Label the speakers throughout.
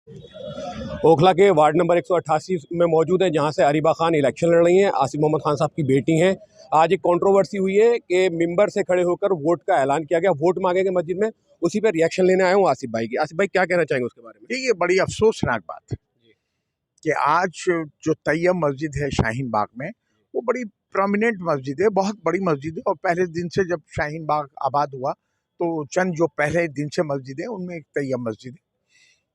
Speaker 1: ओखला के ward number 188 में मौजूद है, जहां से अरीबा खान इलेक्शन लड़ रही हैं। आसिफ मोहम्मद खान साहब की बेटी हैं। आज एक कंट्रोवर्सी हुई है कि मिंबर से खड़े होकर वोट का ऐलान किया गया, वोट मांगेंगे मस्जिद में। उसी पर रिएक्शन लेने आया हूँ आसिफ भाई की। आसिफ भाई, क्या कहना चाहेंगे उसके बारे में?
Speaker 2: ये बड़ी अफसोसनाक बात है कि आज जो तैयब मस्जिद है शाहीन बाग में, वो बड़ी प्रोमिनेंट मस्जिद है, बहुत बड़ी मस्जिद है। और पहले दिन से जब शाहीन बाग आबाद हुआ तो चंद जो पहले दिन से मस्जिद है उनमें एक तैयब मस्जिद है।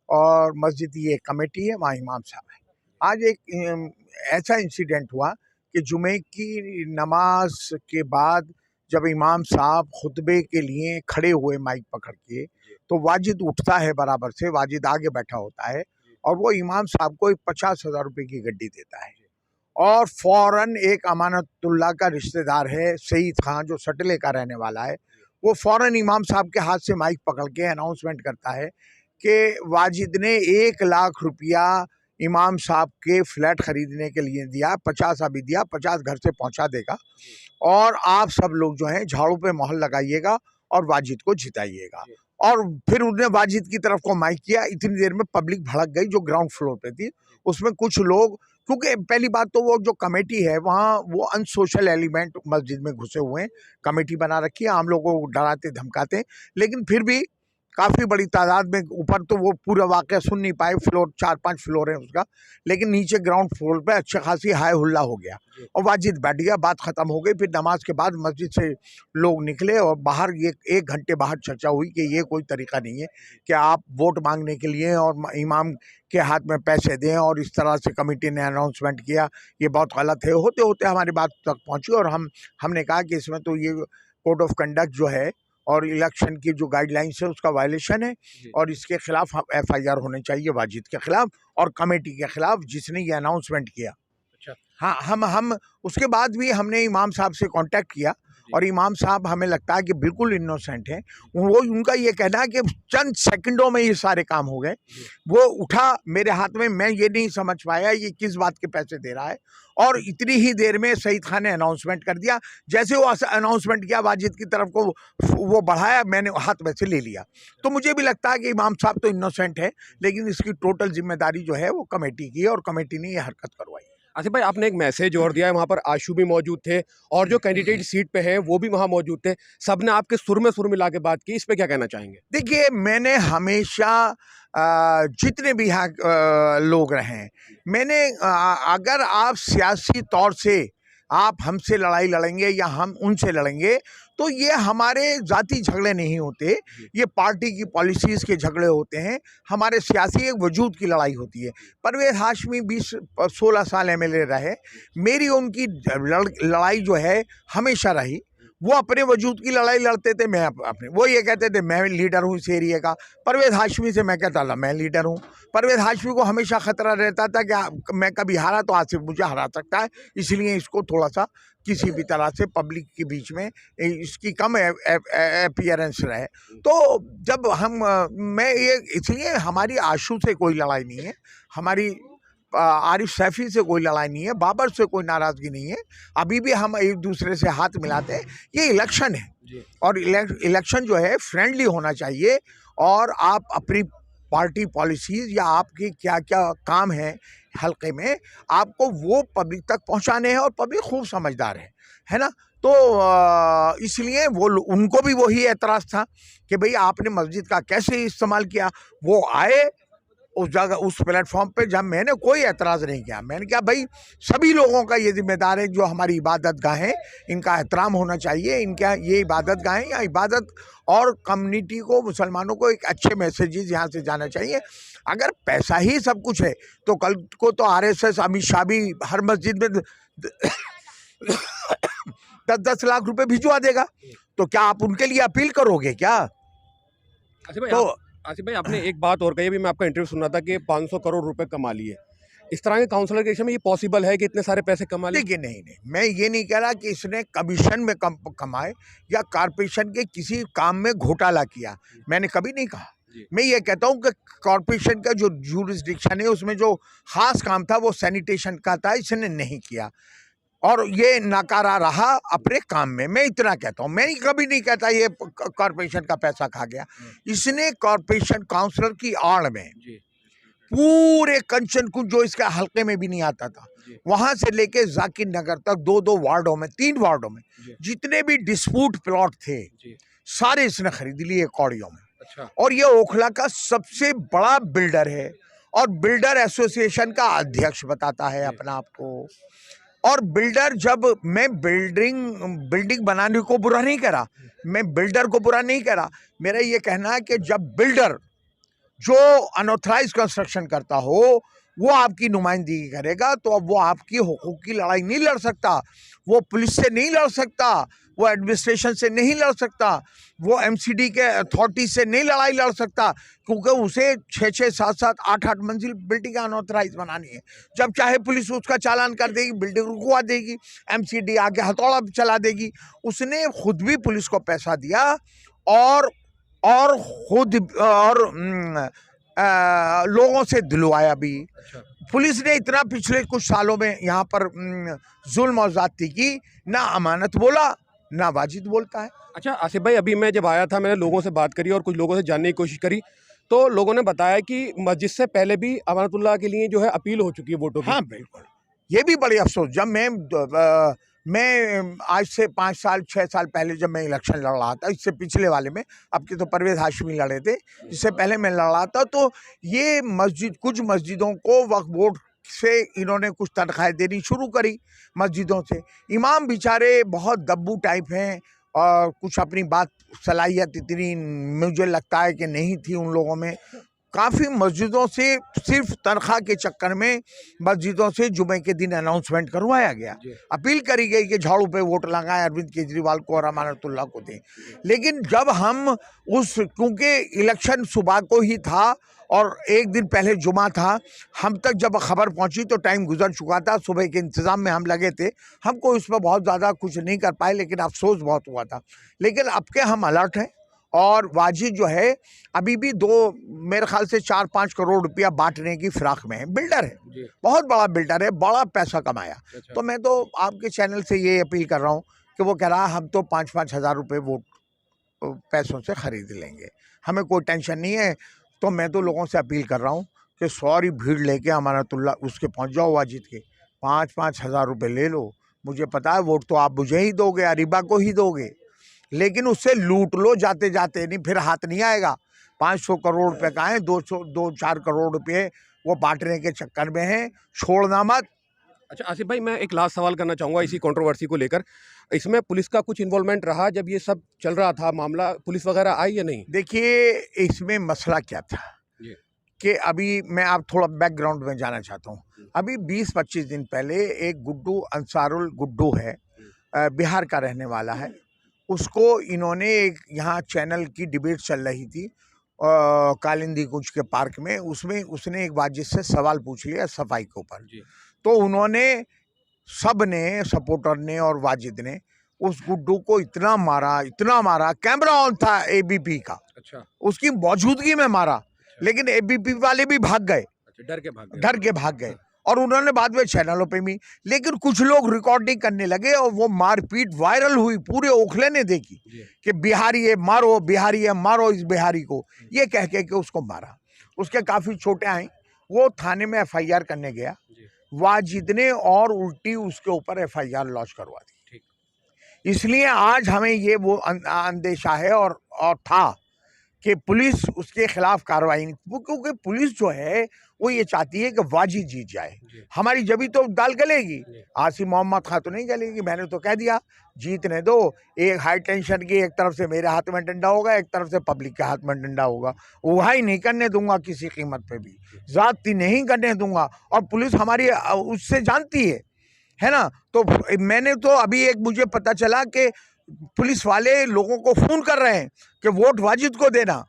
Speaker 2: और मस्जिद की एक कमेटी है, वहाँ इमाम साहब है। आज एक ऐसा इंसिडेंट हुआ कि जुमे की नमाज के बाद जब इमाम साहब खुतबे के लिए खड़े हुए माइक पकड़ के, तो वाजिद उठता है बराबर से, वाजिद आगे बैठा होता है और वो इमाम साहब को 50,000 रुपये की गड्डी देता है। और फौरन एक अमानतुल्लाह का रिश्तेदार है सईद खान, जो सटले का रहने वाला है, वो फौरन इमाम साहब के हाथ से माइक पकड़ के अनाउंसमेंट करता है कि वाजिद ने 1,00,000 रुपया इमाम साहब के फ्लैट खरीदने के लिए दिया, 50 अभी दिया, 50 घर से पहुंचा देगा और आप सब लोग जो हैं झाड़ू पे मोहर लगाइएगा और वाजिद को जिताइएगा। और फिर उन्होंने वाजिद की तरफ को माइक किया। इतनी देर में पब्लिक भड़क गई जो ग्राउंड फ्लोर पे थी। उसमें कुछ लोग, क्योंकि पहली बात तो वो जो कमेटी है वहाँ वो अनसोशल एलिमेंट मस्जिद में घुसे हुए हैं, कमेटी बना रखी है, आम लोगों को डराते धमकाते, लेकिन फिर भी काफ़ी बड़ी तादाद में, ऊपर तो वो पूरा वाक़या सुन नहीं पाए, फ्लोर 4-5 फ्लोर है उसका, लेकिन नीचे ग्राउंड फ्लोर पे अच्छी खासी हाय हुल्ला हो गया और वाजिद बैठ गया, बात ख़त्म हो गई। फिर नमाज के बाद मस्जिद से लोग निकले और बाहर ये 1 घंटे बाहर चर्चा हुई कि ये कोई तरीका नहीं है कि आप वोट मांगने के लिए और इमाम के हाथ में पैसे दें, और इस तरह से कमेटी ने अनाउंसमेंट किया, ये बहुत गलत है। होते होते हमारी बात तक पहुँची और हमने कहा कि इसमें तो ये कोड ऑफ कंडक्ट जो है और इलेक्शन की जो गाइडलाइंस है उसका वायलेशन है और इसके खिलाफ FIR होने चाहिए, वाजिद के खिलाफ और कमेटी के खिलाफ जिसने ये अनाउंसमेंट किया।
Speaker 1: अच्छा।
Speaker 2: हाँ, हम उसके बाद भी हमने इमाम साहब से कांटेक्ट किया और इमाम साहब हमें लगता है कि बिल्कुल इनोसेंट हैं। वो उनका ये कहना है कि चंद सेकंडों में ये सारे काम हो गए। वो उठा मेरे हाथ में, मैं ये नहीं समझ पाया ये किस बात के पैसे दे रहा है, और इतनी ही देर में सईद खान ने अनाउंसमेंट कर दिया। जैसे वो अनाउंसमेंट किया, वाजिद की तरफ को वो बढ़ाया, मैंने हाथ में से ले लिया। तो मुझे भी लगता है कि इमाम साहब तो इनोसेंट है, लेकिन इसकी टोटल जिम्मेदारी जो है वो कमेटी की है और कमेटी ने ये हरकत करवाई।
Speaker 1: आसिफ भाई, आपने एक मैसेज और दिया है, वहां पर आशू भी मौजूद थे और जो कैंडिडेट सीट पे हैं वो भी वहां मौजूद थे। सबने आपके सुर में मिला के बात की, इस पे क्या कहना चाहेंगे?
Speaker 2: देखिए, मैंने हमेशा जितने भी यहाँ लोग रहे, मैंने अगर आप सियासी तौर से आप हमसे लड़ाई लड़ेंगे या हम उनसे लड़ेंगे, तो ये हमारे ज़ाती झगड़े नहीं होते, ये पार्टी की पॉलिसीज़ के झगड़े होते हैं, हमारे सियासी एक वजूद की लड़ाई होती है। परवेज़ हाशमी 16 साल MLA रहे, मेरी उनकी लड़ाई जो है हमेशा रही। वो अपने वजूद की लड़ाई लड़ते थे, मैं अपने। वो ये कहते थे मैं लीडर हूँ इस एरिया का। परवेज़ हाशमी से मैं कहता था मैं लीडर हूँ। परवेज़ हाशमी को हमेशा खतरा रहता था कि मैं कभी हारा तो आसिफ मुझे हरा सकता है, इसलिए इसको थोड़ा सा किसी भी तरह से पब्लिक के बीच में इसकी कम अपीयरेंस रहे। तो जब मैं ये, इसलिए हमारी आशू से कोई लड़ाई नहीं है, हमारी आरिफ सैफी से कोई लड़ाई नहीं है, बाबर से कोई नाराज़गी नहीं है। अभी भी हम एक दूसरे से हाथ मिलाते हैं। ये इलेक्शन है और इलेक्शन जो है फ्रेंडली होना चाहिए, और आप अपनी पार्टी पॉलिसीज़ या आपकी क्या क्या काम है हल्के में, आपको वो पब्लिक तक पहुंचाने हैं और पब्लिक खूब समझदार है ना। तो इसलिए वो उनको भी वही एतराज़ था कि भाई आपने मस्जिद का कैसे इस्तेमाल किया। वो आए उस जगह, उस प्लेटफॉर्म पे, जब मैंने कोई एतराज़ नहीं किया। मैंने कहा भाई सभी लोगों का ये जिम्मेदार है, जो हमारी इबादत गाहें इनका एहतराम होना चाहिए, इनका ये इबादत गाहें या इबादत, और कम्युनिटी को, मुसलमानों को एक अच्छे मैसेजेस यहाँ से जाना चाहिए। अगर पैसा ही सब कुछ है तो कल को तो RSS अमित शाह भी हर मस्जिद में 10-10 लाख रुपए भिजवा देगा, तो क्या आप उनके लिए अपील करोगे क्या?
Speaker 1: तो आसिफ भाई, आपने एक बात और कही, अभी मैं आपका इंटरव्यू सुन रहा था कि 500 करोड़ रुपए कमा लिए। इस तरह के काउंसलर के में ये पॉसिबल है कि इतने सारे पैसे कमा लिए?
Speaker 2: देखिए, नहीं, मैं ये नहीं कह रहा कि इसने कमीशन में कमाए या कॉर्पोरेशन के किसी काम में घोटाला किया, मैंने कभी नहीं कहा। मैं ये कहता हूँ कि कॉर्पोरेशन का जो ज्यूरिसडिक्शन है उसमें जो खास काम था वो सैनिटेशन का था, इसने नहीं किया और ये नाकारा रहा अपने काम में। मैं इतना कहता हूँ, मैं कभी नहीं कहता ये कॉर्पोरेशन का पैसा खा गया। इसने कॉर्पोरेशन काउंसलर की आड़ में पूरे कंचन कुंज जो इसके हल्के में भी नहीं आता था, वहां से लेके जाकिर नगर तक 2-2 वार्डों में, 3 वार्डों में जितने भी डिस्प्यूट प्लॉट थे सारे इसने खरीद लिए कौड़ियों में।
Speaker 1: अच्छा।
Speaker 2: और ये ओखला का सबसे बड़ा बिल्डर है और बिल्डर एसोसिएशन का अध्यक्ष बताता है अपना आप को। और बिल्डर, जब मैं बिल्डिंग बनाने को बुरा नहीं करा, मैं बिल्डर को बुरा नहीं करा, मेरा ये कहना है कि जब बिल्डर जो अनऑथराइज कंस्ट्रक्शन करता हो वो आपकी नुमाइंदगी करेगा तो अब वो आपकी हुकूक की लड़ाई नहीं लड़ सकता, वो पुलिस से नहीं लड़ सकता, वो एडमिनिस्ट्रेशन से नहीं लड़ सकता, वो एमसीडी के अथॉरिटी से नहीं लड़ाई लड़ सकता, क्योंकि उसे 6-6, 7-7, 8-8 मंजिल बिल्डिंग अनऑथराइज बनानी है। जब चाहे पुलिस उसका चालान कर देगी, बिल्डिंग रुकवा देगी, एमसीडी आके हथौड़ा चला देगी। उसने खुद भी पुलिस को पैसा दिया और खुद लोगों से दिलवाया भी।
Speaker 1: अच्छा।
Speaker 2: पुलिस ने इतना पिछले कुछ सालों में यहाँ पर जुल्म और ज्यादती की, ना अमानत बोला ना वाजिद बोलता है।
Speaker 1: अच्छा आसिफ भाई, अभी मैं जब आया था मैंने लोगों से बात करी और कुछ लोगों से जानने की कोशिश करी, तो लोगों ने बताया कि मस्जिद से पहले भी अमानतुल्लाह के लिए जो है अपील हो चुकी है वोटों की।
Speaker 2: हाँ बिल्कुल, ये भी बड़ी अफसोस। जब मैं आज से 5 साल 6 साल पहले जब मैं इलेक्शन लड़ रहा था, इससे पिछले वाले में, अब के तो परवेज हाशमी लड़े थे, इससे पहले मैं लड़ रहा था, तो ये कुछ मस्जिदों को वक्फ बोर्ड से इन्होंने कुछ तनख्वाहें देनी शुरू करी मस्जिदों से। इमाम बेचारे बहुत दब्बू टाइप हैं और कुछ अपनी बात सलाहियत इतनी मुझे लगता है कि नहीं थी उन लोगों में। काफ़ी मस्जिदों से सिर्फ तनख्वाह के चक्कर में मस्जिदों से जुमे के दिन अनाउंसमेंट करवाया गया, अपील करी गई कि झाड़ू पे वोट लगाएं, अरविंद केजरीवाल को और अमानतुल्लाह को दें। लेकिन जब हम क्योंकि इलेक्शन सुबह को ही था और एक दिन पहले जुमा था, हम तक जब खबर पहुंची तो टाइम गुजर चुका था, सुबह के इंतज़ाम में हम लगे थे, हमको इस पर बहुत ज़्यादा कुछ नहीं कर पाए, लेकिन अफसोस बहुत हुआ था। लेकिन अब के हम अलर्ट हैं और वाजिद जो है अभी भी मेरे ख्याल से 4-5 करोड़ रुपया बांटने की फिराक में है। बिल्डर है, बहुत बड़ा बिल्डर है, बड़ा पैसा कमाया। अच्छा। तो मैं तो आपके चैनल से ये अपील कर रहा हूँ कि वो कह रहा है हम तो 5-5 हज़ार रुपये वोट पैसों से खरीद लेंगे, हमें कोई टेंशन नहीं है। तो मैं तो लोगों से अपील कर रहा हूँ कि सॉरी भीड़ लेके अमानतुल्लाह उसके पहुँच जाओ, वाजिद के 5-5 हज़ार रुपये ले लो। मुझे पता है वोट तो आप मुझे ही दोगे, अरीबा को ही दोगे, लेकिन उससे लूट लो जाते जाते, नहीं फिर हाथ नहीं आएगा। 500 करोड़ रुपए का है, 2-4 करोड़ रुपए वो बांटने के चक्कर में है, छोड़ना मत।
Speaker 1: अच्छा आसिफ भाई, मैं एक लास्ट सवाल करना चाहूँगा इसी कंट्रोवर्सी को लेकर। इसमें पुलिस का कुछ इन्वॉल्वमेंट रहा जब ये सब चल रहा था मामला, पुलिस वगैरह आई या नहीं?
Speaker 2: देखिए इसमें मसला क्या था कि अभी मैं आप थोड़ा बैकग्राउंड में जाना चाहता हूँ। अभी 20-25 दिन पहले एक गुड्डू अंसारुल गुड्डू है, बिहार का रहने वाला है, उसको इन्होंने एक यहाँ चैनल की डिबेट चल रही थी कालिंदी कुंज के पार्क में, उसमें उसने एक वाजिद से सवाल पूछ लिया सफाई के ऊपर। तो उन्होंने सब ने, सपोर्टर ने और वाजिद ने उस गुड्डू को इतना मारा, कैमरा ऑन था एबीपी का। अच्छा। उसकी मौजूदगी में मारा। अच्छा। लेकिन एबीपी वाले भी भाग गए। अच्छा, डर के भाग गए और उन्होंने बाद में चैनलों पे भी, लेकिन कुछ लोग रिकॉर्डिंग करने लगे और वो मारपीट वायरल हुई, पूरे ओखले ने देखी कि बिहारी है मारो, बिहारी है मारो इस बिहारी को, ये कह के उसको मारा। उसके काफ़ी चोटें आई, वो थाने में एफआईआर करने गया, वाजिद ने और उल्टी उसके ऊपर एफआईआर लॉन्च करवा दी। इसलिए आज हमें ये वो अंदेशा है और था कि पुलिस उसके खिलाफ कार्रवाई नहीं, क्योंकि पुलिस जो है वो ये चाहती है कि वाजिद जीत जाए, हमारी जभी तो दाल गलेगी। आसिम मोहम्मद खां तो नहीं गलेगी, मैंने तो कह दिया जीतने दो। एक हाई टेंशन की, एक तरफ से मेरे हाथ में डंडा होगा, एक तरफ से पब्लिक के हाथ में डंडा होगा, वही नहीं करने दूंगा किसी कीमत पे भी, ज़्यादती नहीं करने दूंगा। और पुलिस हमारी उससे जानती है ना। तो मैंने तो अभी एक मुझे पता चला कि पुलिस वाले लोगों को फोन कर रहे हैं कि वोट वाजिद को देना,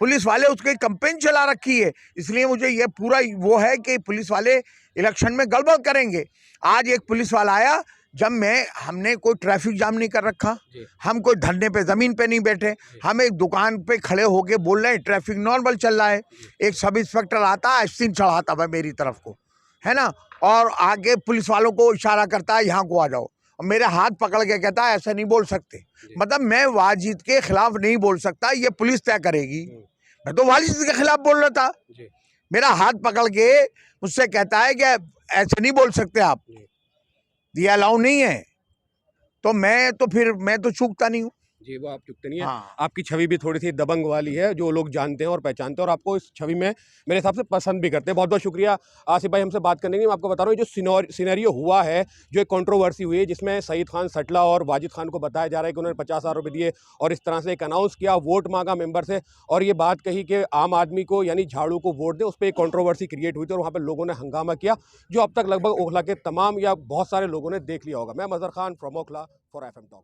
Speaker 2: पुलिस वाले उसकी कैंपेन चला रखी है। इसलिए मुझे ये पूरा वो है कि पुलिस वाले इलेक्शन में गड़बड़ करेंगे। आज एक पुलिस वाला आया, जब हमने कोई ट्रैफिक जाम नहीं कर रखा, हम कोई धरने पे ज़मीन पे नहीं बैठे, हम एक दुकान पे खड़े होके बोल रहे हैं ट्रैफिक नॉर्मल चल रहा है। एक सब इंस्पेक्टर आता है, आस्तीन चढ़ाता है मेरी तरफ को, है ना, और आगे पुलिस वालों को इशारा करता है यहाँ को आ जाओ, और मेरे हाथ पकड़ के कहता है ऐसा नहीं बोल सकते। मतलब मैं वाजिद के खिलाफ नहीं बोल सकता, ये पुलिस तय करेगी। मैं तो वाजिद के खिलाफ बोल रहा था, मेरा हाथ पकड़ के मुझसे कहता है कि ऐसे नहीं बोल सकते आप, ये अलाउ नहीं है। तो मैं तो चूकता नहीं हूँ।
Speaker 1: जी, वो आप चुकते नहीं है।
Speaker 2: हाँ।
Speaker 1: आपकी छवि भी थोड़ी सी दबंग वाली है, जो लोग जानते हैं और पहचानते हैं और आपको इस छवि में मेरे हिसाब से पसंद भी करते हैं। बहुत बहुत शुक्रिया आसिफ भाई हमसे बात करने के लिए। मैं आपको बता रहा हूँ, जो सिनेरियो हुआ है, जो एक कंट्रोवर्सी हुई है, जिसमें सईद खान सटला और वाजिद खान को बताया जा रहा है कि उन्होंने 50,000 रुपये दिए और इस तरह से एक अनाउंस किया, वोट मांगा मेंबर से और ये बात कही कि आम आदमी को यानी झाड़ू को वोट दे। उस पर एक कंट्रोवर्सी क्रिएट हुई थी और वहाँ पर लोगों ने हंगामा किया, जो अब तक लगभग ओखला के तमाम या बहुत सारे लोगों ने देख लिया होगा। मैं Mazhar Khan from Okhla for FM talk.